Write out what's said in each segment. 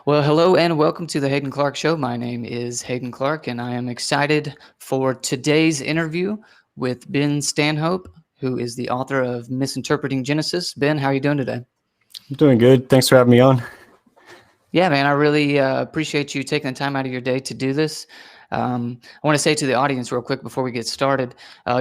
Well, hello and welcome to the Hayden Clark Show. My name is Hayden Clark, and I am excited for today's interview with Ben Stanhope, who is the author of Misinterpreting Genesis. Ben, how are you doing today? I'm doing good. Thanks for having me on. Yeah, man, I really appreciate you taking the time out of your day to do this. I want to say to the audience real quick before we get started,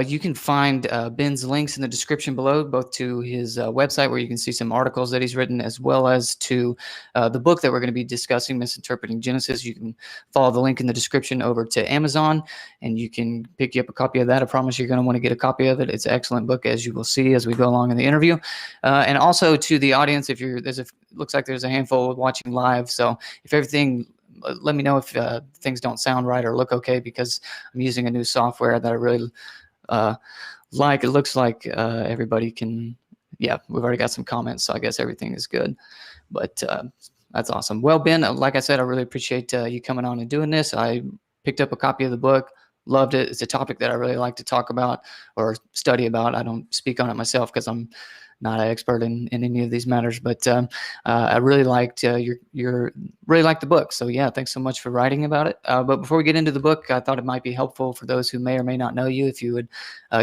you can find Ben's links in the description below, both to his website where you can see some articles that he's written, as well as to the book that we're going to be discussing, Misinterpreting Genesis. You can follow the link in the description over to Amazon, and you can pick you up a copy of that. I promise you're going to want to get a copy of it. It's an excellent book, as you will see as we go along in the interview. And also to the audience, if you're looks like there's a handful watching live, so if everything, let me know if things don't sound right or look okay, because I'm using a new software that I really like. It looks like everybody can, yeah, we've already got some comments, so I guess everything is good. But that's awesome. Well, Ben, like I said, I really appreciate you coming on and doing this. I picked up a copy of the book, loved it. It's a topic that I really like to talk about or study about. I don't speak on it myself because I'm not an expert in any of these matters, but I really liked really liked the book. So yeah, thanks so much for writing about it. But before we get into the book, I thought it might be helpful for those who may or may not know you if you would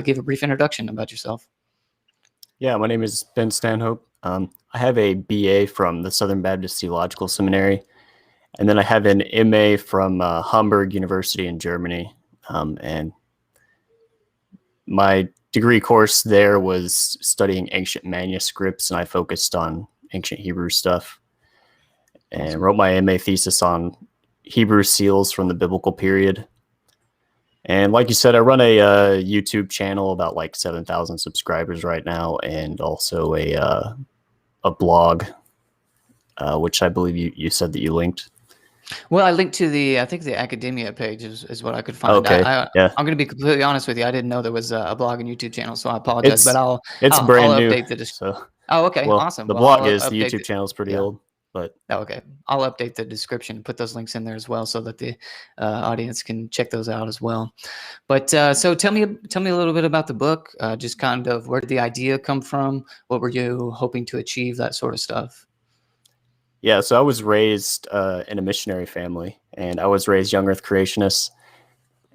give a brief introduction about yourself. Yeah, my name is Ben Stanhope. I have a BA from the Southern Baptist Theological Seminary, and then I have an MA from Hamburg University in Germany. And my degree course there was studying ancient manuscripts, and I focused on ancient Hebrew stuff and wrote my MA thesis on Hebrew seals from the biblical period. And like you said, I run a YouTube channel, about like 7,000 subscribers right now, and also a blog, which I believe you said that you linked. Well, I linked to I think the academia page is what I could find. Okay, yeah. I'm going to be completely honest with you. I didn't know there was a blog and YouTube channel, so I apologize. But It's I'll brand new. update the. So, Oh, okay, well, awesome. the Well, blog I'll is, the update YouTube channel is pretty old, but okay, I'll update the description and put those links in there as well, so that the audience can check those out as well. But so tell me a little bit about the book. Just kind of where did the idea come from? What were you hoping to achieve? That sort of stuff. Yeah, so I was raised in a missionary family, and I was raised young earth creationist,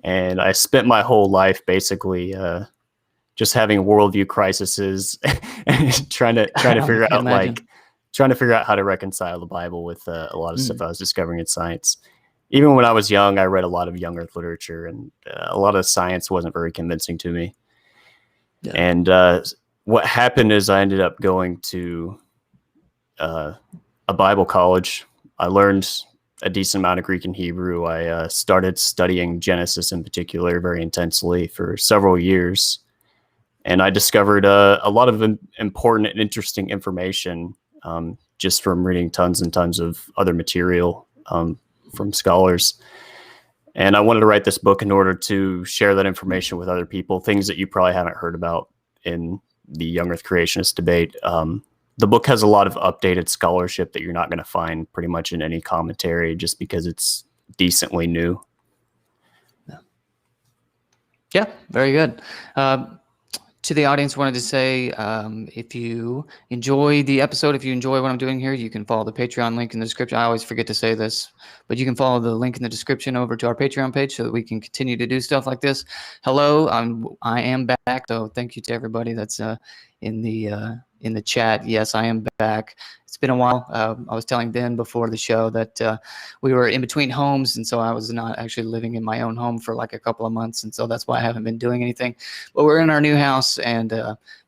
and I spent my whole life basically just having worldview crises and trying to figure out how to reconcile the Bible with a lot of stuff I was discovering in science. Even when I was young, I read a lot of young earth literature, and a lot of science wasn't very convincing to me. Yeah. And what happened is I ended up going to a Bible college. I learned a decent amount of Greek and Hebrew. I started studying Genesis in particular very intensely for several years. And I discovered a lot of important and interesting information just from reading tons and tons of other material from scholars. And I wanted to write this book in order to share that information with other people, things that you probably haven't heard about in the young earth creationist debate. The book has a lot of updated scholarship that you're not going to find pretty much in any commentary, just because it's decently new. Yeah, very good. To the audience, wanted to say, if you enjoy the episode, if you enjoy what I'm doing here, you can follow the Patreon link in the description. I always forget to say this, but you can follow the link in the description over to our Patreon page so that we can continue to do stuff like this. Hello, I am back, so thank you to everybody that's in the chat. Yes, I am back. It's been a while. I was telling Ben before the show that we were in between homes, and so I was not actually living in my own home for like a couple of months, and so that's why I haven't been doing anything. But we're in our new house, and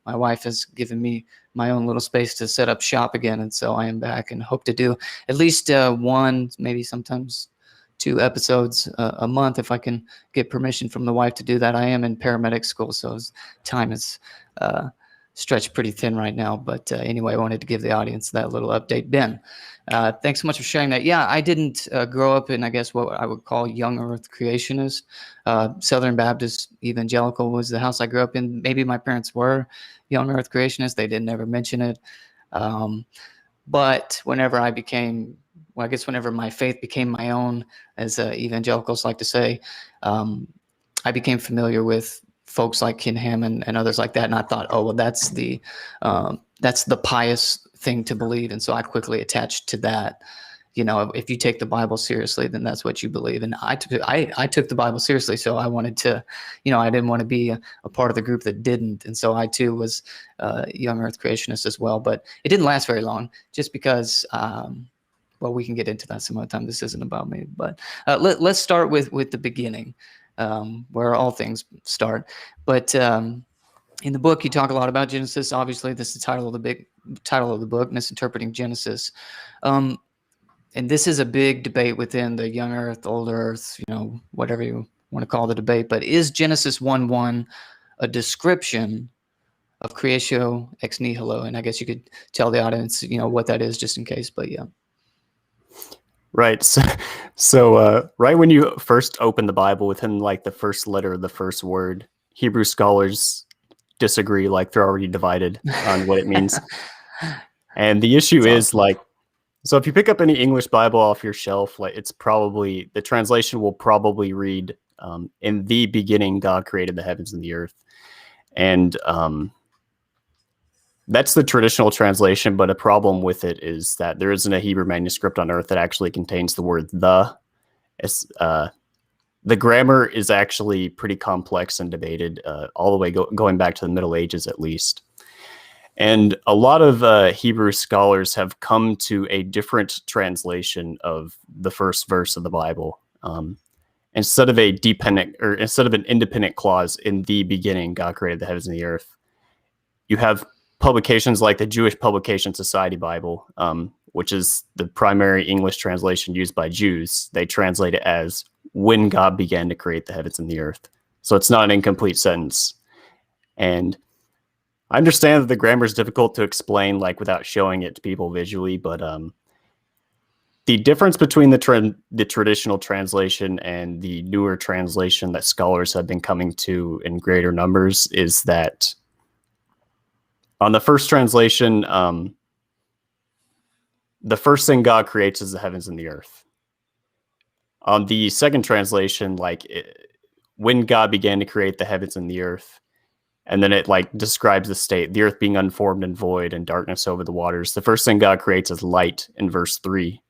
my wife has given me my own little space to set up shop again, and so I am back and hope to do at least one, maybe sometimes 2 episodes a month if I can get permission from the wife to do that. I am in paramedic school, so time is stretched pretty thin right now. But anyway, I wanted to give the audience that little update. Ben, thanks so much for sharing that. Yeah, I didn't grow up in, I guess, what I would call young earth creationist. Southern Baptist Evangelical was the house I grew up in. Maybe my parents were young earth creationists. They didn't ever mention it. But whenever I became, well, I guess whenever my faith became my own, as evangelicals like to say, I became familiar with folks like Ken Ham and others like that, and I thought, oh well, that's the pious thing to believe, and so I quickly attached to that. if you take the Bible seriously, then that's what you believe. And I took the Bible seriously, so I wanted to, I didn't want to be a part of the group that didn't, and so I too was young Earth creationist as well. But it didn't last very long, just because. Well, we can get into that some other time. This isn't about me, but let's start with the beginning, where all things start. But in the book, you talk a lot about Genesis. Obviously, this is the title of the book, Misinterpreting Genesis. And this is a big debate within the young Earth, old Earth, whatever you want to call the debate. But is Genesis 1:1 a description of creatio ex nihilo? And I guess you could tell the audience, what that is, just in case. But yeah. Right. So right when you first open the Bible, within like the first letter of the first word, Hebrew scholars disagree, like they're already divided on what it means. And the issue is like, so if you pick up any English Bible off your shelf, like the translation will probably read, in the beginning, God created the heavens and the earth. And that's the traditional translation, but a problem with it is that there isn't a Hebrew manuscript on earth that actually contains the word the. The grammar is actually pretty complex and debated, all the way going back to the Middle Ages at least. And a lot of Hebrew scholars have come to a different translation of the first verse of the Bible. Instead of an independent clause, in the beginning, God created the heavens and the earth, you have publications like the Jewish Publication Society Bible, which is the primary English translation used by Jews. They translate it as when God began to create the heavens and the earth. So it's not an incomplete sentence. And I understand that the grammar is difficult to explain, like without showing it to people visually, but the difference between the traditional translation and the newer translation that scholars have been coming to in greater numbers is that on the first translation, the first thing God creates is the heavens and the earth. On the second translation, when God began to create the heavens and the earth, and then it describes the state, the earth being unformed and void and darkness over the waters. The first thing God creates is light in verse 3.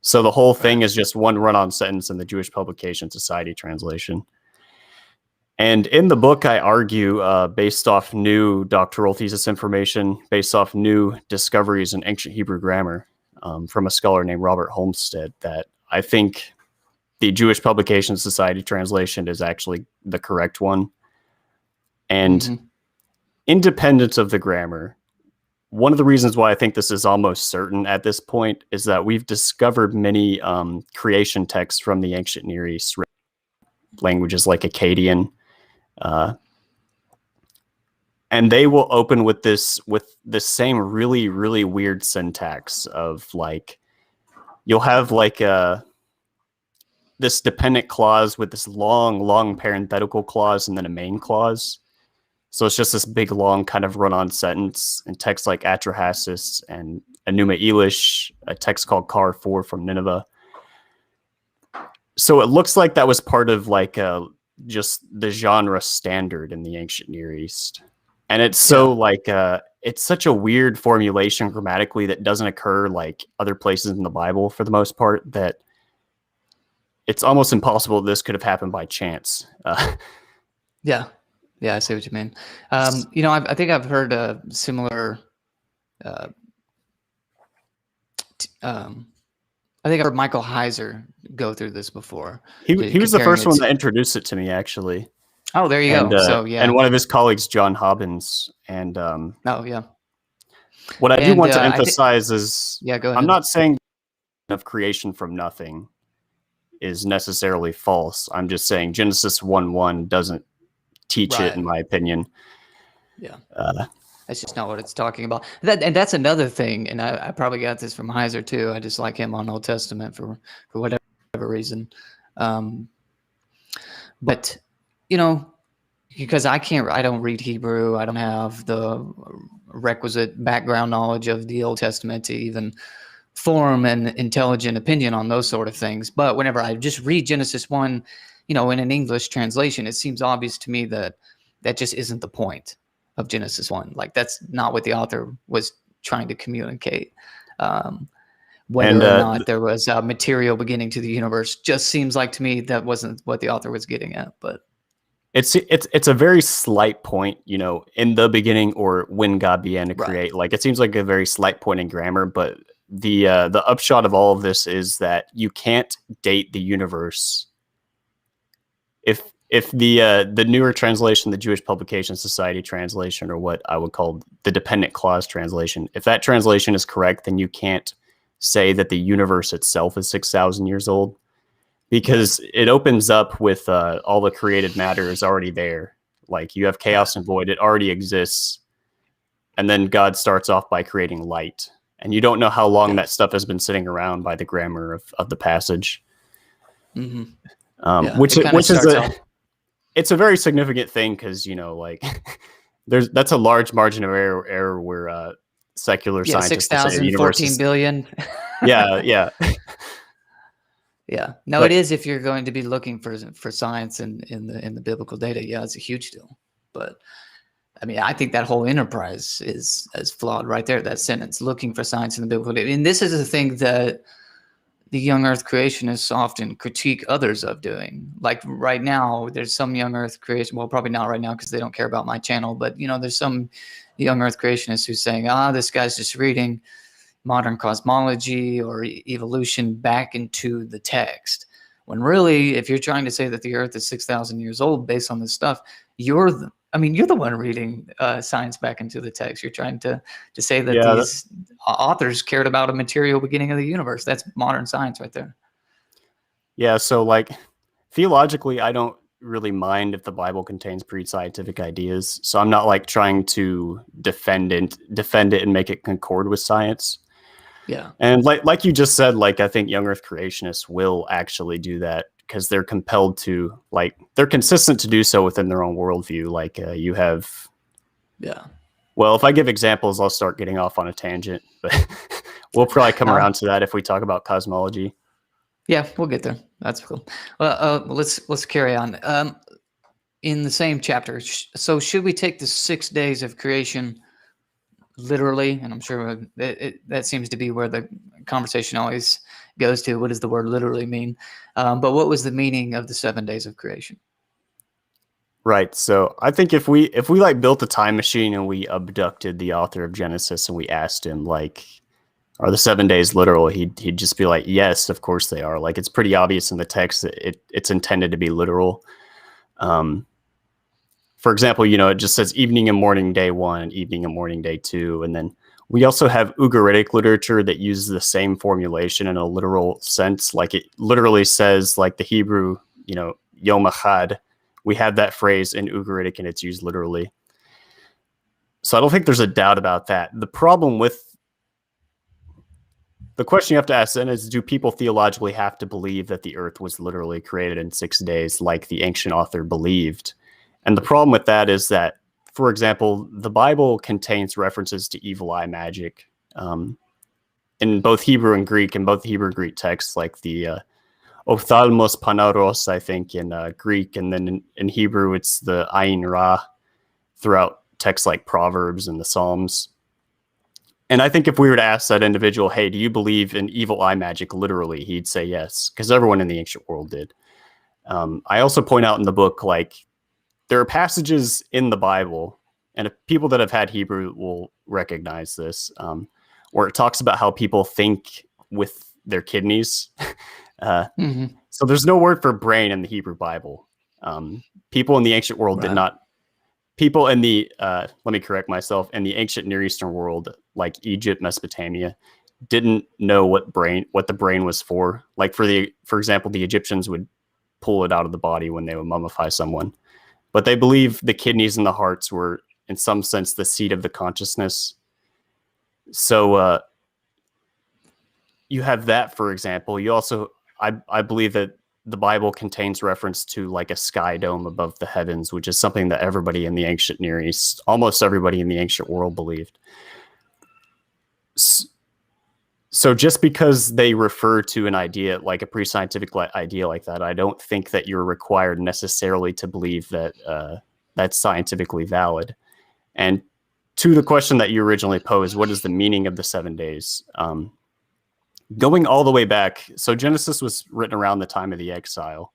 So the whole thing is just one run-on sentence in the Jewish Publication Society translation. And in the book, I argue, based off new doctoral thesis information, based off new discoveries in ancient Hebrew grammar from a scholar named Robert Holmstead, that I think the Jewish Publication Society translation is actually the correct one. And independent of the grammar, one of the reasons why I think this is almost certain at this point is that we've discovered many creation texts from the ancient Near East, languages like Akkadian, and they will open with the same really, really weird syntax of you'll have this dependent clause with this long parenthetical clause and then a main clause. So it's just this big, long kind of run-on sentence in texts like Atrahasis and Enuma Elish, a text called Kar 4 from Nineveh. So it looks like that was part of just the genre standard in the ancient Near East. And it's so it's such a weird formulation grammatically that doesn't occur other places in the Bible for the most part, that it's almost impossible this could have happened by chance. Yeah, I see what you mean. I think I've heard a similar. I think I've heard Michael Heiser go through this before. He was the first one that introduced it to me, actually. Oh, there you go. So yeah, and one of his colleagues, John Hobbins, and oh yeah. What I do want to emphasize is, go ahead. I'm not saying of creation from nothing is necessarily false. I'm just saying Genesis 1:1 doesn't teach it, in my opinion. Yeah, that's just not what it's talking about. And that's another thing. And I probably got this from Heiser too. I just like him on Old Testament for whatever reason. But because I don't read Hebrew. I don't have the requisite background knowledge of the Old Testament to even form an intelligent opinion on those sort of things. But whenever I just read Genesis 1, in an English translation, it seems obvious to me that just isn't the point of Genesis 1. That's not what the author was trying to communicate. whether or not there was a material beginning to the universe. Just seems like to me that wasn't what the author was getting at, but it's a very slight point, in the beginning or when God began to create. Like, it seems like a very slight point in grammar, but the upshot of all of this is that you can't date the universe. If the newer translation, the Jewish Publication Society translation, or what I would call the dependent clause translation, if that translation is correct, then you can't say that the universe itself is 6,000 years old, because it opens up with all the created matter is already there. Like, you have chaos and void, it already exists. And then God starts off by creating light. And you don't know how long that stuff has been sitting around by the grammar of the passage. Mm-hmm. Which is it's a very significant thing, because, that's a large margin of error where secular scientists say the universe 14 billion. Yeah. Yeah. No, it is if you're going to be looking for science in the biblical data. Yeah, it's a huge deal. But I mean, I think that whole enterprise is as flawed right there, that sentence, looking for science in the biblical data. And this is the thing that the young earth creationists often critique others of doing. Like right now, there's some young earth creation, well, probably not right now because they don't care about my channel, but there's some young earth creationists who's saying, this guy's just reading modern cosmology or evolution back into the text. When really, if you're trying to say that the earth is 6,000 years old based on this stuff, you're the one reading science back into the text. You're trying to say that these authors cared about a material beginning of the universe. That's modern science right there. Yeah, so like theologically, I don't really mind if the Bible contains pre-scientific ideas. So I'm not like trying to defend it and make it concord with science. Yeah. And like you just said, like, I think young earth creationists will actually do that because they're compelled to, like, they're consistent to do so within their own worldview. Like you have, well, if I give examples, I'll start getting off on a tangent, but we'll probably come around to that if we talk about cosmology. Yeah, we'll get there. That's cool. Well, let's carry on. In the same chapter, so should we take the 6 days of creation literally? And I'm sure that seems to be where the conversation always goes to. What does the word literally mean? But what was the meaning of the 7 days of creation? Right. So I think if we like built a time machine and we abducted the author of Genesis and we asked him, like, are the 7 days literal? He'd just be like, yes, of course they are. Like, it's pretty obvious in the text that it's intended to be literal. For example, it just says evening and morning day 1, evening and morning day 2. And then we also have Ugaritic literature that uses the same formulation in a literal sense. Like, it literally says, like, the Hebrew, Yom Echad. We have that phrase in Ugaritic and it's used literally. So I don't think there's a doubt about that. The question you have to ask then is, do people theologically have to believe that the earth was literally created in 6 days like the ancient author believed? And the problem with that is that, for example, the Bible contains references to evil eye magic in both Hebrew and Greek, in both Hebrew and Greek texts, like the ophthalmos panaros, I think, in Greek, and then in Hebrew, it's the ayin ra throughout texts like Proverbs and the Psalms. And I think if we were to ask that individual, hey, do you believe in evil eye magic literally? He'd say yes, because everyone in the ancient world did. I also point out in the book, like, there are passages in the Bible, and if people that have had Hebrew will recognize this, where it talks about how people think with their kidneys. So there's no word for brain in the Hebrew Bible. People in the ancient world did not. People in the, let me correct myself, in the ancient Near Eastern world, like Egypt, Mesopotamia, didn't know what the brain was for. Like, for example, the Egyptians would pull it out of the body when they would mummify someone. But they believe the kidneys and the hearts were, in some sense, the seat of the consciousness. So you have that, for example. You also, I believe that the Bible contains reference to, like, a sky dome above the heavens, which is something that everybody in the ancient Near East, almost everybody in the ancient world, believed. So just because they refer to an idea, like a pre-scientific idea like that, I don't think that you're required necessarily to believe that that's scientifically valid. And to the question that you originally posed, what is the meaning of the 7 days? going all the way back. So Genesis was written around the time of the exile.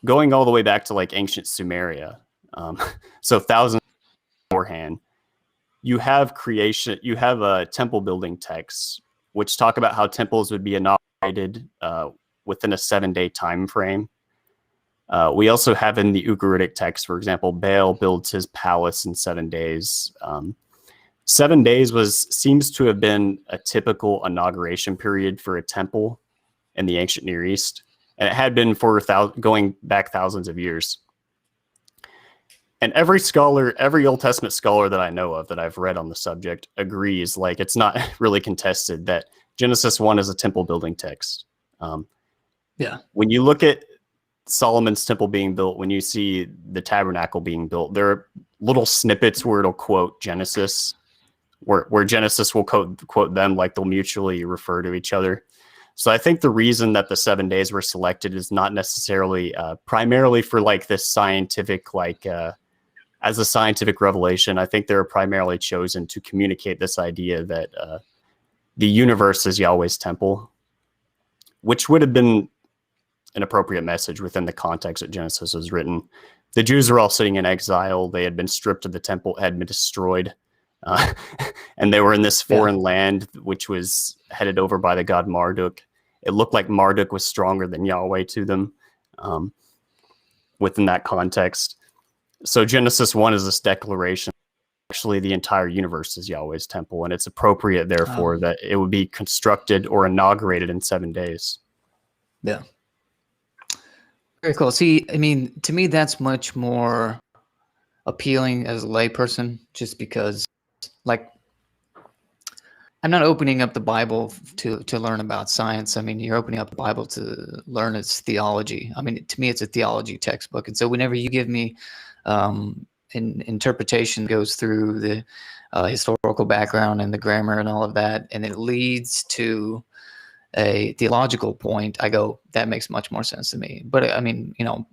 Going all the way back to like ancient Sumeria, so thousands beforehand, you have creation. You have a temple building texts which talk about how temples would be inaugurated within a 7-day time frame. We also have in the Ugaritic text, for example, Baal builds his palace in 7 days. 7 days seems to have been a typical inauguration period for a temple in the ancient Near East, and it had been for going back thousands of years. And every Old Testament scholar that I know of that I've read on the subject agrees, like it's not really contested, that Genesis 1 is a temple building text. When you look at Solomon's temple being built, when you see the tabernacle being built, there are little snippets where it'll quote Genesis, where Genesis will quote them, like they'll mutually refer to each other. So I think the reason that the 7 days were selected is not necessarily primarily for like this scientific, like as a scientific revelation. I think they're primarily chosen to communicate this idea that the universe is Yahweh's temple, which would have been an appropriate message within the context that Genesis was written. The Jews were all sitting in exile. They had been stripped of the temple, had been destroyed. And they were in this foreign land, which was headed over by the god Marduk. It looked like Marduk was stronger than Yahweh to them within that context. So Genesis 1 is this declaration. Actually, the entire universe is Yahweh's temple, and it's appropriate, therefore, that it would be constructed or inaugurated in 7 days. Yeah. Very cool. See, I mean, to me, that's much more appealing as a layperson, just because, like, I'm not opening up the Bible to learn about science. I mean, you're opening up the Bible to learn its theology. I mean, to me, it's a theology textbook. And so whenever you give me an interpretation goes through the historical background and the grammar and all of that, and it leads to a theological point, I go, that makes much more sense to me. But I mean, you know,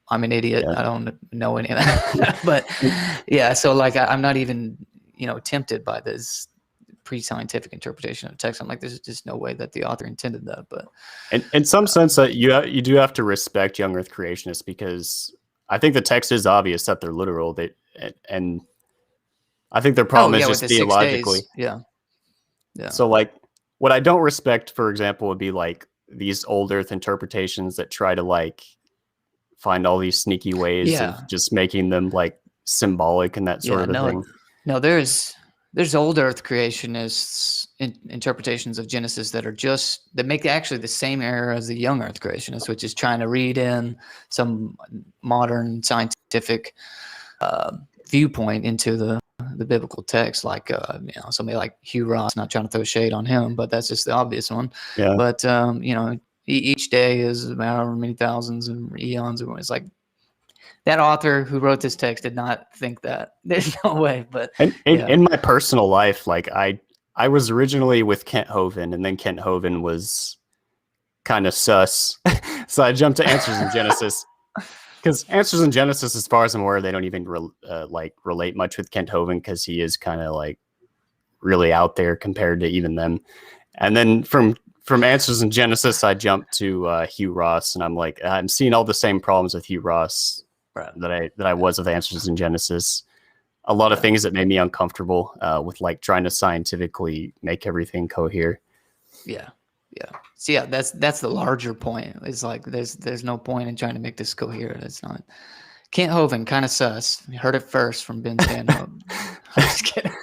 I'm an idiot. I don't know any of that. But yeah, so like I'm not even, you know, tempted by this pre-scientific interpretation of text. I'm like, there's just no way that the author intended that. But in some sense, that you do have to respect young Earth creationists, because I think the text is obvious that they're literal. And I think their problem is just theologically. Yeah. So like, what I don't respect, for example, would be like these old Earth interpretations that try to like find all these sneaky ways of just making them like symbolic and that sort of thing. No, there's old Earth creationists interpretations of Genesis that make actually the same error as the young Earth creationists, which is trying to read in some modern scientific viewpoint into the biblical text, like you know, somebody like Hugh Ross. Not trying to throw shade on him, but that's just the obvious one. Yeah. But you know, each day is however many thousands and eons. It's like that author who wrote this text did not think that. There's no way. But in my personal life, like I was originally with Kent Hovind, and then Kent Hovind was kind of sus, so I jumped to Answers in Genesis. Because Answers in Genesis, as far as I'm aware, they don't even relate much with Kent Hovind, because he is kind of like really out there compared to even them. And then from Answers in Genesis, I jumped to Hugh Ross, and I'm like, I'm seeing all the same problems with Hugh Ross that I was with Answers in Genesis. A lot of things that made me uncomfortable with like trying to scientifically make everything cohere. Yeah. So yeah, that's the larger point. It's like there's no point in trying to make this coherent. It's not. Kent Hovind, kind of sus. You heard it first from Ben Stanhope. I'm just kidding.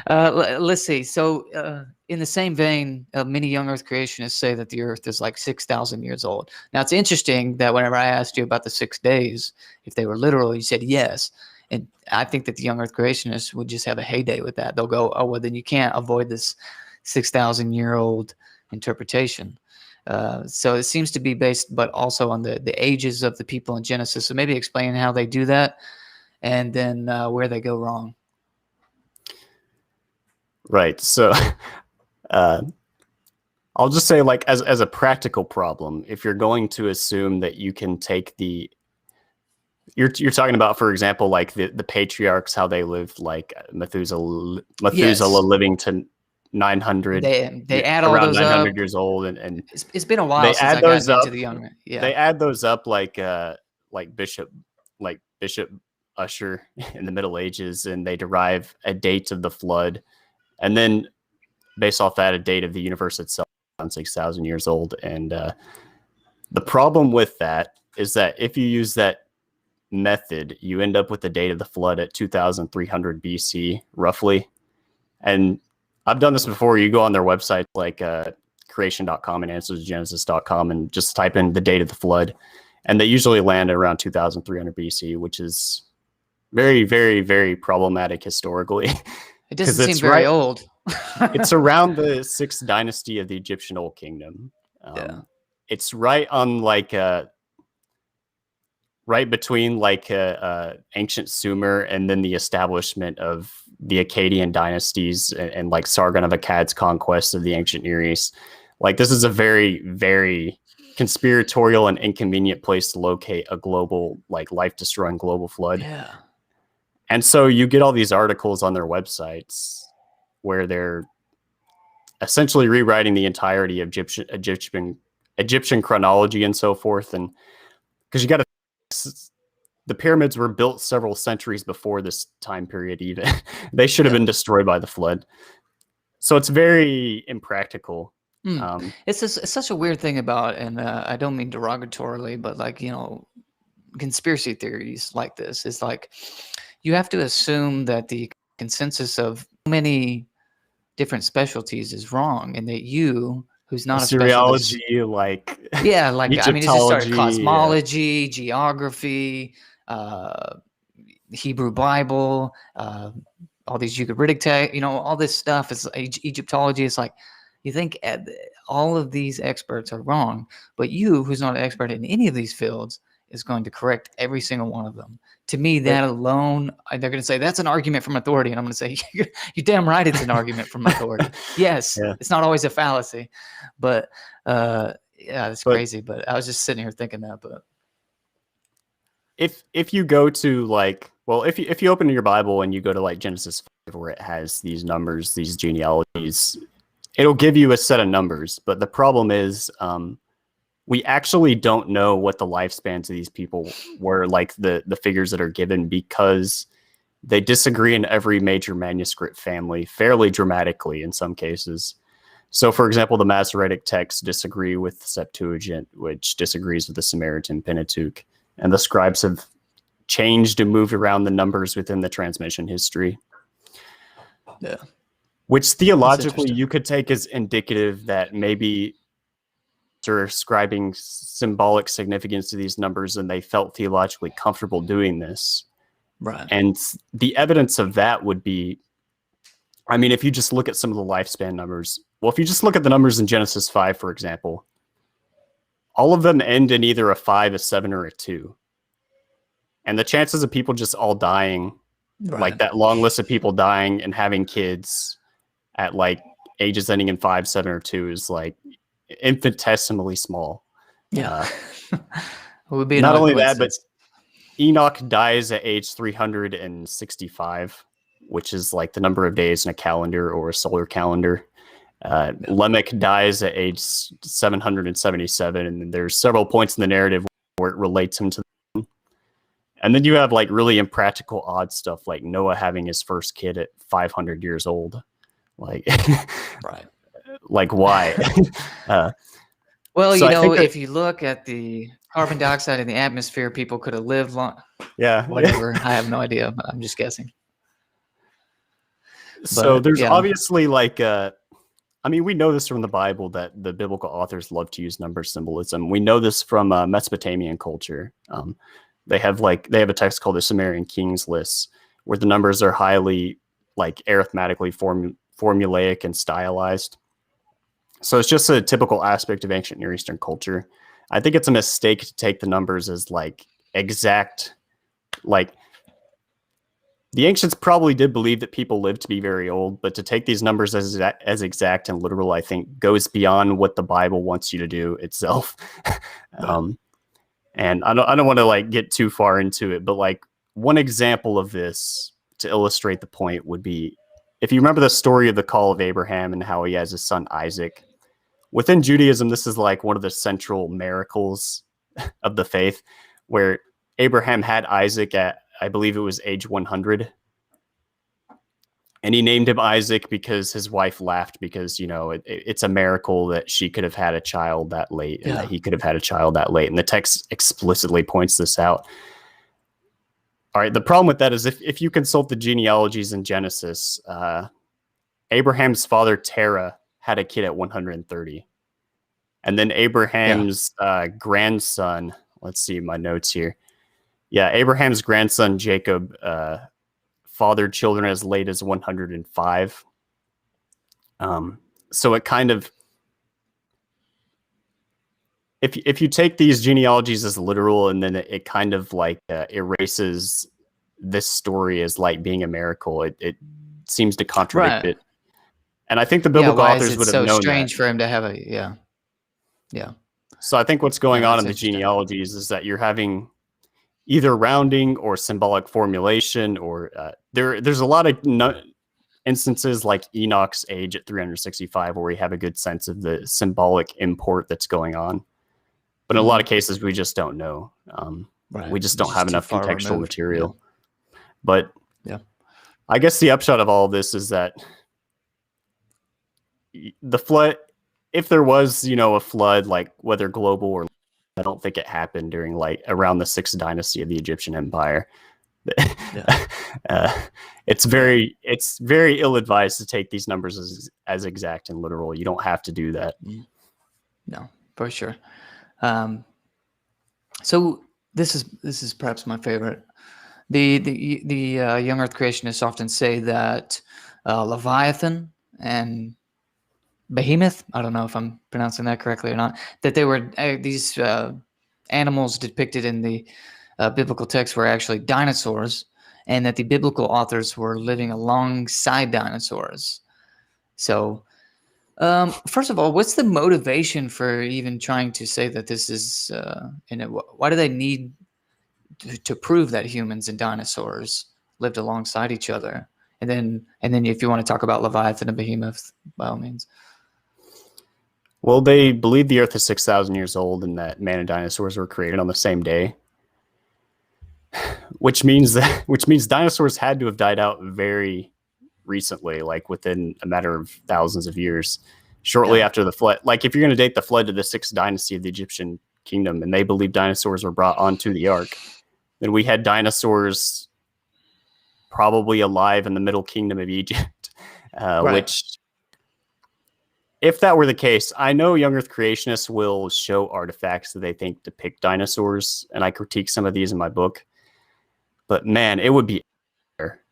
Let's see. So in the same vein, many young Earth creationists say that the Earth is like 6,000 years old. Now it's interesting that whenever I asked you about the 6 days, if they were literal, you said yes. And I think that the young Earth creationists would just have a heyday with that. They'll go, oh, well, then you can't avoid this 6,000-year-old interpretation. So it seems to be based, but also on the ages of the people in Genesis. So maybe explain how they do that, and then where they go wrong. Right. So I'll just say, like, as a practical problem, if you're going to assume that you can take you're talking about, for example, like the patriarchs, how they lived, like Methuselah living to 900, They add all around those up. 900 years old, and It's been a while they since add I those gotten into up. the younger. Yeah. They add those up like Bishop Usher in the Middle Ages, and they derive a date of the flood, and then based off that, a date of the universe itself, around 6,000 years old. And the problem with that is that if you use that method, you end up with the date of the flood at 2,300 BC, roughly. And I've done this before. You go on their website, like creation.com and answersgenesis.com, and just type in the date of the flood. And they usually land at around 2,300 BC, which is very, very, very problematic historically. It doesn't seem very old. It's around the 6th dynasty of the Egyptian Old Kingdom. Yeah. It's right on right between ancient Sumer and then the establishment of the Akkadian dynasties and like Sargon of Akkad's conquest of the ancient Near East. Like, this is a very, very conspiratorial and inconvenient place to locate a global, like, life-destroying global flood. Yeah. And so you get all these articles on their websites where they're essentially rewriting the entirety of Egyptian chronology and so forth. And because you got to, the pyramids were built several centuries before this time period even. They should have been destroyed by the flood. So it's very impractical. It's such a weird thing about, and I don't mean derogatorily, but like, conspiracy theories like this is like, you have to assume that the consensus of many different specialties is wrong, and that you, who's not a Assyriology, specialist, like I mean, it just started Egyptology, cosmology, geography, Hebrew Bible, all these Ugaritic text, all this stuff is Egyptology. It's like, you think all of these experts are wrong, but you, who's not an expert in any of these fields, is going to correct every single one of them. To me, that alone, they're going to say that's an argument from authority, and I'm going to say, you're damn right, it's an argument from authority. Yes, It's not always a fallacy, but it's crazy. But I was just sitting here thinking that. But if you go to if you open your Bible and you go to like Genesis 5, where it has these numbers, these genealogies, it'll give you a set of numbers. But the problem is, we actually don't know what the lifespans of these people were, like the figures that are given, because they disagree in every major manuscript family fairly dramatically in some cases. So, for example, the Masoretic texts disagree with the Septuagint, which disagrees with the Samaritan Pentateuch. And the scribes have changed and moved around the numbers within the transmission history. Yeah. Which theologically you could take as indicative that maybe they're ascribing symbolic significance to these numbers and they felt theologically comfortable doing this. Right. And the evidence of that would be, I mean, if you just look at some of the lifespan numbers, well, if you just look at the numbers in Genesis 5, for example, all of them end in either a 5, a 7, or a 2. And the chances of people just all dying, like that long list of people dying and having kids at like ages ending in 5, 7, or 2 is like infinitesimally small. Yeah. It would be not only that, but Enoch dies at age 365, which is like the number of days in a calendar or a solar calendar. Lamech dies at age 777, and there's several points in the narrative where it relates him to them. And then you have like really impractical odd stuff like Noah having his first kid at 500 years old. Like, right. Like, why? Well, so if you look at the carbon dioxide in the atmosphere, people could have lived long. Yeah. Whatever. I have no idea. I'm just guessing. So there's obviously like, I mean, we know this from the Bible that the biblical authors love to use number symbolism. We know this from Mesopotamian culture. They have a text called the Sumerian Kings List, where the numbers are highly like arithmetically formulaic and stylized. So it's just a typical aspect of ancient Near Eastern culture. I think it's a mistake to take the numbers as like exact. Like, the ancients probably did believe that people lived to be very old, but to take these numbers as exact and literal, I think, goes beyond what the Bible wants you to do itself. And I don't want to like get too far into it, but like one example of this to illustrate the point would be if you remember the story of the call of Abraham and how he has his son Isaac, within Judaism, this is like one of the central miracles of the faith, where Abraham had Isaac at, I believe it was age 100. And he named him Isaac because his wife laughed because, it's a miracle that she could have had a child that late and that he could have had a child that late. And the text explicitly points this out. All right. The problem with that is if you consult the genealogies in Genesis, Abraham's father, Terah, had a kid at 130. And then Abraham's grandson, let's see my notes here. Yeah, Abraham's grandson, Jacob, fathered children as late as 105. So it kind of, if you take these genealogies as literal, and then it kind of like erases this story as like being a miracle, it seems to contradict it. And I think the biblical authors would have known strange that. for him to have yeah. So I think what's going on in the genealogies is that you're having either rounding or symbolic formulation, or there's a lot of instances like Enoch's age at 365 where we have a good sense of the symbolic import that's going on. But in a lot of cases, we just don't know. We just don't have enough contextual material. Yeah. But I guess the upshot of all of this is that the flood, if there was, a flood, like whether global or, I don't think it happened during like around the 6th dynasty of the Egyptian Empire. It's very ill-advised to take these numbers as exact and literal. You don't have to do that. No, for sure. So this is perhaps my favorite. The young Earth creationists often say that Leviathan and Behemoth, I don't know if I'm pronouncing that correctly or not, that they were these animals depicted in the biblical text were actually dinosaurs, and that the biblical authors were living alongside dinosaurs. So first of all, what's the motivation for even trying to say that this is why do they need to prove that humans and dinosaurs lived alongside each other? And then if you want to talk about Leviathan and Behemoth, by all means. Well, they believe the Earth is 6,000 years old and that man and dinosaurs were created on the same day, which means dinosaurs had to have died out very recently, like within a matter of thousands of years, shortly after the flood. Like if you're going to date the flood to the 6th dynasty of the Egyptian kingdom, and they believe dinosaurs were brought onto the ark, then we had dinosaurs probably alive in the Middle Kingdom of Egypt, which, if that were the case, I know young Earth creationists will show artifacts that they think depict dinosaurs, and I critique some of these in my book. But man, it would be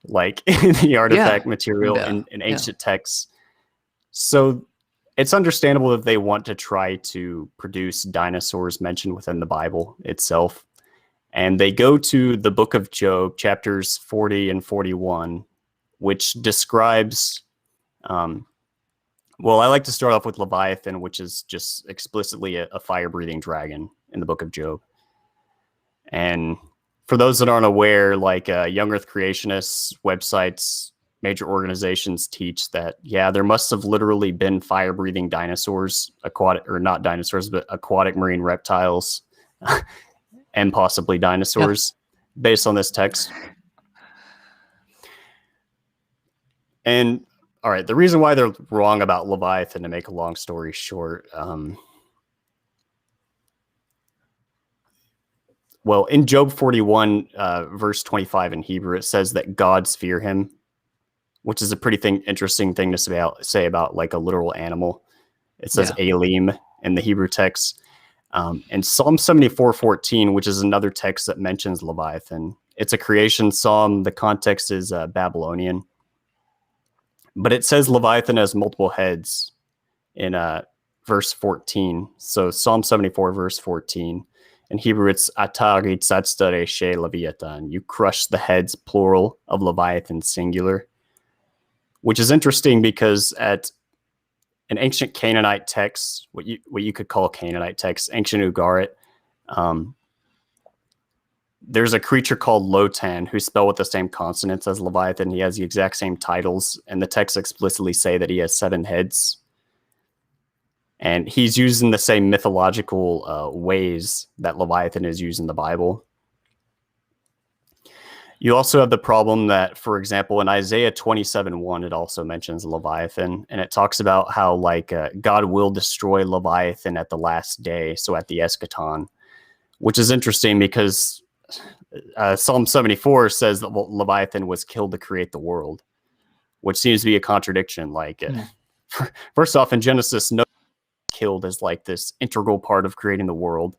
like in the artifact material in ancient texts. So it's understandable if they want to try to produce dinosaurs mentioned within the Bible itself. And they go to the book of Job, chapters 40 and 41, which describes, well, I like to start off with Leviathan, which is just explicitly a fire-breathing dragon in the book of Job. And for those that aren't aware, like young Earth creationists, websites, major organizations teach that, there must have literally been fire-breathing dinosaurs, not dinosaurs, but aquatic marine reptiles, and possibly dinosaurs, based on this text. And all right, the reason why they're wrong about Leviathan, to make a long story short, well, in Job 41, verse 25 in Hebrew, it says that gods fear him, which is a pretty interesting thing to say about like a literal animal. It says Elim in the Hebrew text. And Psalm 74:14, which is another text that mentions Leviathan. It's a creation psalm. The context is Babylonian. But it says Leviathan has multiple heads in verse 14. So Psalm 74, verse 14. In Hebrew, it's Atari tzatztare she Leviathan. You crush the heads, plural, of Leviathan, singular. Which is interesting because at an ancient Canaanite text, what you could call Canaanite text, ancient Ugarit, there's a creature called Lotan who's spelled with the same consonants as Leviathan. He has the exact same titles, and the texts explicitly say that he has 7 heads. And he's using the same mythological ways that Leviathan is used in the Bible. You also have the problem that, for example, in Isaiah 27:1, it also mentions Leviathan, and it talks about how God will destroy Leviathan at the last day, so at the eschaton, which is interesting because Psalm 74 says that Leviathan was killed to create the world, which seems to be a contradiction. First off, in Genesis, no killed as this integral part of creating the world.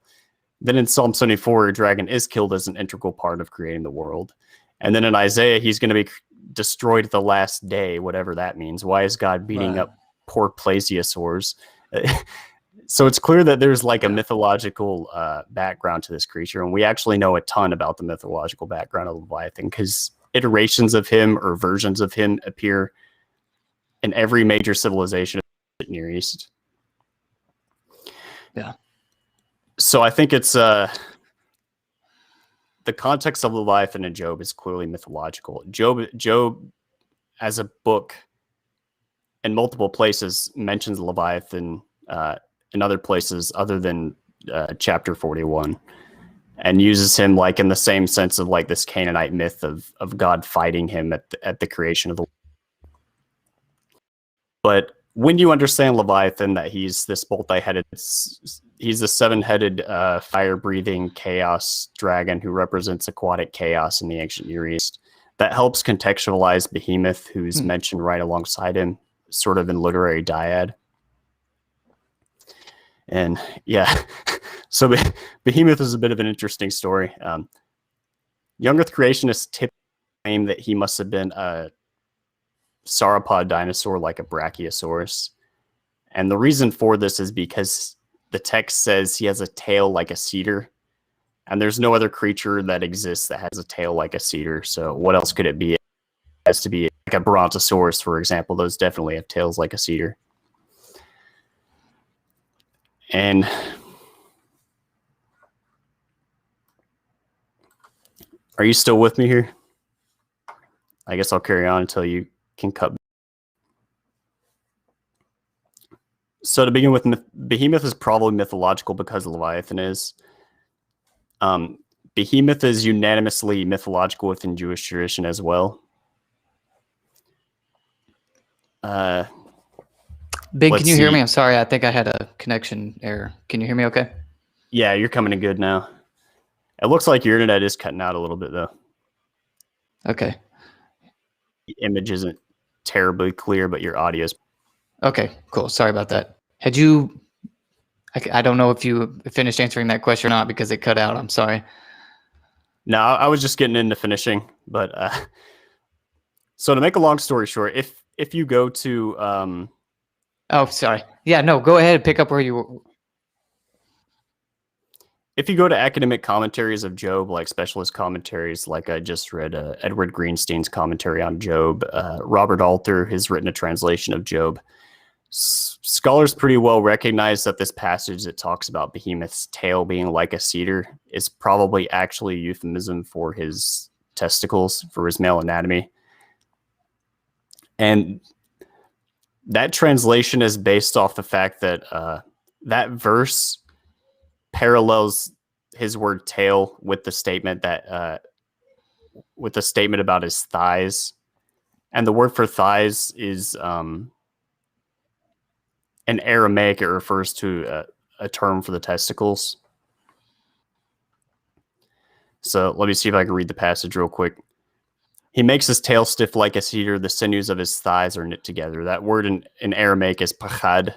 Then in Psalm 74, a dragon is killed as an integral part of creating the world. And then in Isaiah, he's going to be destroyed at the last day, whatever that means. Why is God beating up poor plesiosaurs? So it's clear that there's a mythological background to this creature. And we actually know a ton about the mythological background of Leviathan because iterations of him or versions of him appear in every major civilization in the Near East. Yeah. So I think it's the context of Leviathan and Job is clearly mythological. Job as a book in multiple places mentions Leviathan in other places other than chapter 41, and uses him in the same sense of this Canaanite myth of God fighting him at the creation of the world. But when you understand Leviathan, that he's this multi-headed, he's the 7-headed fire-breathing chaos dragon who represents aquatic chaos in the ancient Near East, that helps contextualize Behemoth, who's mentioned right alongside him, sort of in literary dyad. And yeah, so Behemoth is a bit of an interesting story. Young Earth creationists typically claim that he must have been a sauropod dinosaur like a brachiosaurus. And the reason for this is because the text says he has a tail like a cedar, and there's no other creature that exists that has a tail like a cedar. So what else could it be? It has to be like a brontosaurus, for example. Those definitely have tails like a cedar. And are you still with me here? I guess I'll carry on until you can cut. So to begin with, Behemoth is probably mythological because Leviathan is. Behemoth is unanimously mythological within Jewish tradition as well. Big, can you hear me? I'm sorry, I think I had a connection error. Can you hear me okay? Yeah, you're coming in good now. It looks like your internet is cutting out a little bit, though. Okay. The image isn't terribly clear, but your audio is. Okay, cool. Sorry about that. Had you... I don't know if you finished answering that question or not because it cut out. I'm sorry. No, I was just getting into finishing. But so to make a long story short, if you go to... oh, sorry. Yeah, no, go ahead and pick up where you were. If you go to academic commentaries of Job, like specialist commentaries, like I just read Edward Greenstein's commentary on Job, Robert Alter has written a translation of Job. Scholars pretty well recognize that this passage that talks about Behemoth's tail being like a cedar is probably actually a euphemism for his testicles, for his male anatomy. And that translation is based off the fact that that verse parallels his word tail with the statement that with the statement about his thighs, and the word for thighs is in Aramaic. It refers to a term for the testicles. So let me see if I can read the passage real quick. He makes his tail stiff like a cedar. The sinews of his thighs are knit together. That word in Aramaic is pachad.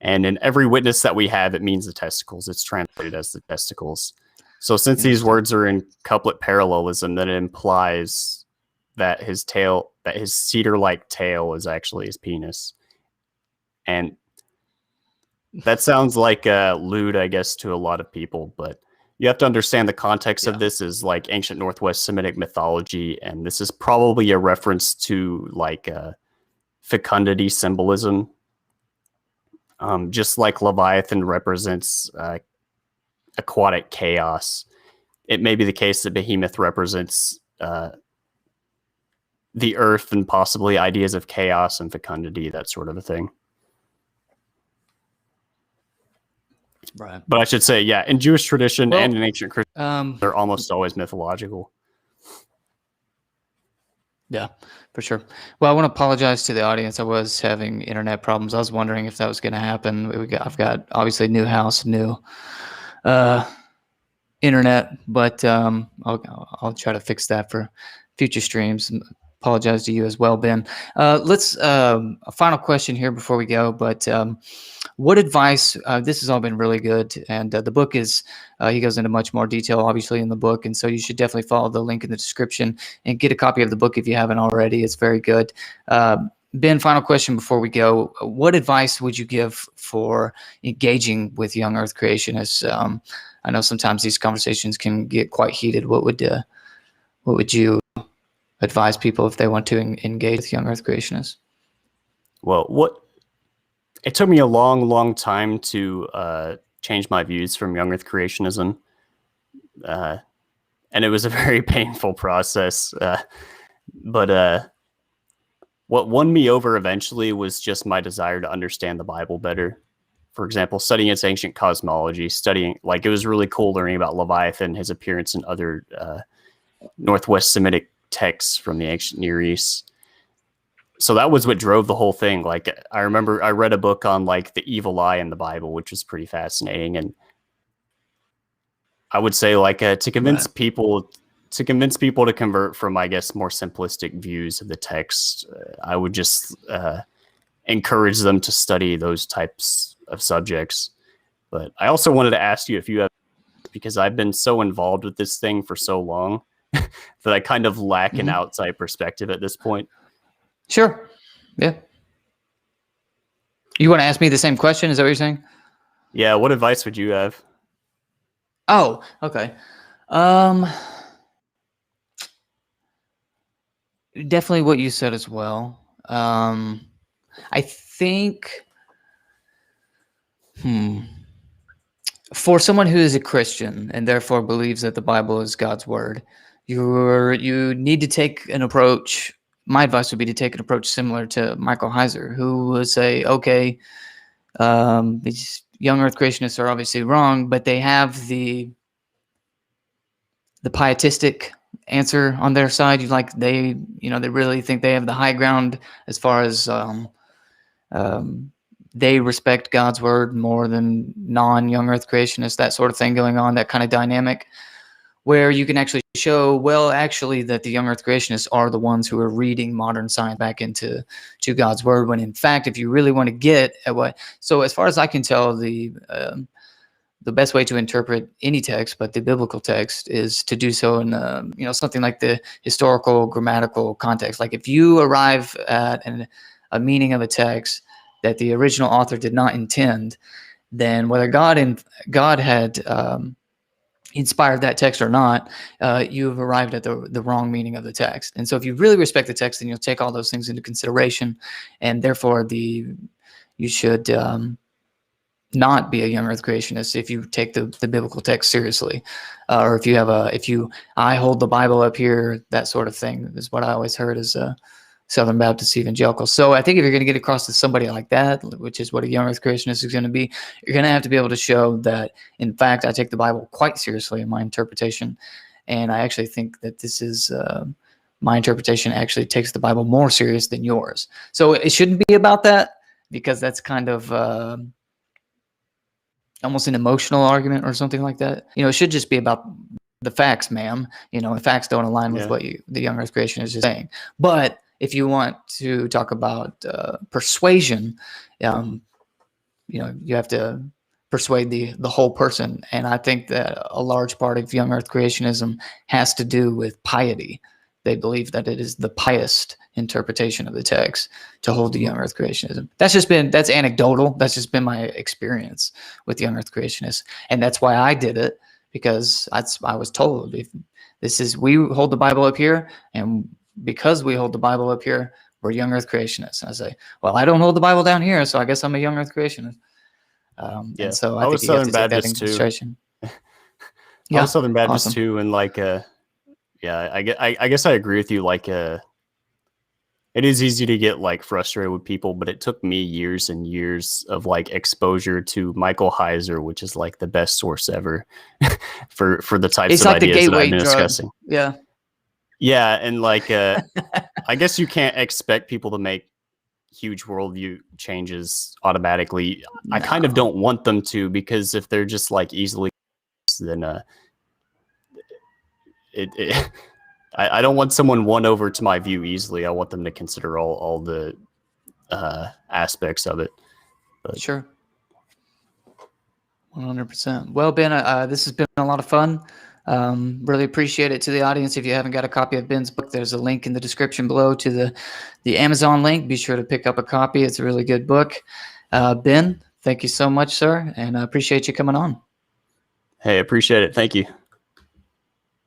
And in every witness that we have, it means the testicles. It's translated as the testicles. So since these words are in couplet parallelism, then it implies that his tail, that his cedar-like tail is actually his penis. And that sounds like lewd, I guess, to a lot of people, but you have to understand the context of this is like ancient Northwest Semitic mythology, and this is probably a reference to like fecundity symbolism. Just like Leviathan represents aquatic chaos, it may be the case that Behemoth represents the earth and possibly ideas of chaos and fecundity, that sort of a thing. Right. But I should say, yeah, in Jewish tradition and in ancient Christianity, they're almost always mythological. Yeah, for sure. Well, I want to apologize to the audience. I was having internet problems. I was wondering if that was going to happen. I've got obviously new house, new internet, but I'll try to fix that for future streams. Apologize to you as well, Ben. Let's a final question here before we go. But what advice? This has all been really good, and the book is. He goes into much more detail, obviously, in the book, and so you should definitely follow the link in the description and get a copy of the book if you haven't already. It's very good. Ben, final question before we go. What advice would you give for engaging with young Earth creationists? I know sometimes these conversations can get quite heated. What would you advise people if they want to engage with young Earth creationists? Well, it took me a long time to change my views from young Earth creationism, and it was a very painful process. But what won me over eventually was just my desire to understand the Bible better. For example, studying its ancient cosmology, like it was really cool learning about Leviathan, his appearance in other Northwest Semitic texts from the ancient Near East. So that was what drove the whole thing. Like, I remember I read a book on like the evil eye in the Bible, which was pretty fascinating. And I would say like to convince people to convert from, I guess, more simplistic views of the text, I would just encourage them to study those types of subjects. But I also wanted to ask you if you have, because I've been so involved with this thing for so long that I kind of lack an outside perspective at this point. Sure. Yeah. You want to ask me the same question? Is that what you're saying? Yeah. What advice would you have? Oh, okay. Definitely what you said as well. I think, for someone who is a Christian and therefore believes that the Bible is God's word, you need to take an approach. My advice would be to take an approach similar to Michael Heiser, who would say, okay, these young Earth creationists are obviously wrong, but they have the pietistic answer on their side. They really think they have the high ground as far as they respect God's word more than non-young Earth creationists, that sort of thing going on, that kind of dynamic, where you can actually show, well, actually, that the young Earth creationists are the ones who are reading modern science back into God's word, when in fact, if you really want to get at so as far as I can tell, the best way to interpret any text, but the biblical text, is to do so in something like the historical grammatical context. Like if you arrive at a meaning of a text that the original author did not intend, then whether God had inspired that text or not, you've arrived at the wrong meaning of the text. And so if you really respect the text, then you'll take all those things into consideration, and therefore you should not be a young Earth creationist if you take the biblical text seriously, or if I hold the Bible up here, that sort of thing is what I always heard as a Southern Baptist evangelical. So I think if you're going to get across to somebody like that, which is what a young Earth creationist is going to be, you're going to have to be able to show that, in fact, I take the Bible quite seriously in my interpretation, and I actually think that this is my interpretation actually takes the Bible more serious than yours. So it shouldn't be about that, because that's kind of almost an emotional argument or something like that. It should just be about the facts, ma'am. The facts don't align with what the young Earth creationist is saying. But if you want to talk about persuasion, you have to persuade the whole person. And I think that a large part of young Earth creationism has to do with piety. They believe that it is the pious interpretation of the text to hold to young Earth creationism. That's anecdotal. That's just been my experience with young Earth creationists. And that's why I did it, because I was told, we hold the Bible up here, and because we hold the Bible up here, we're young Earth creationists. And I say, well, I don't hold the Bible down here, so I guess I'm a young Earth creationist. And so I think you have to take that into consideration. I Yeah. was Southern Baptist Awesome. too, and yeah, I guess I agree with you. It is easy to get like frustrated with people, but it took me years and years of like exposure to Michael Heiser, which is like the best source ever for the types It's of like the ideas that I've gateway been drug. discussing. Yeah. Yeah, and I guess you can't expect people to make huge worldview changes automatically. I kind of No. don't want them to, because if they're just like easily, then it I don't want someone won over to my view easily. I want them to consider all the aspects of it. But Sure. 100%. Well, Ben, this has been a lot of fun. Really appreciate it. To the audience, if you haven't got a copy of Ben's book, there's a link in the description below to the Amazon link. Be sure to pick up a copy. It's a really good book. Ben, thank you so much, sir, and I appreciate you coming on. hey, appreciate it. Thank you.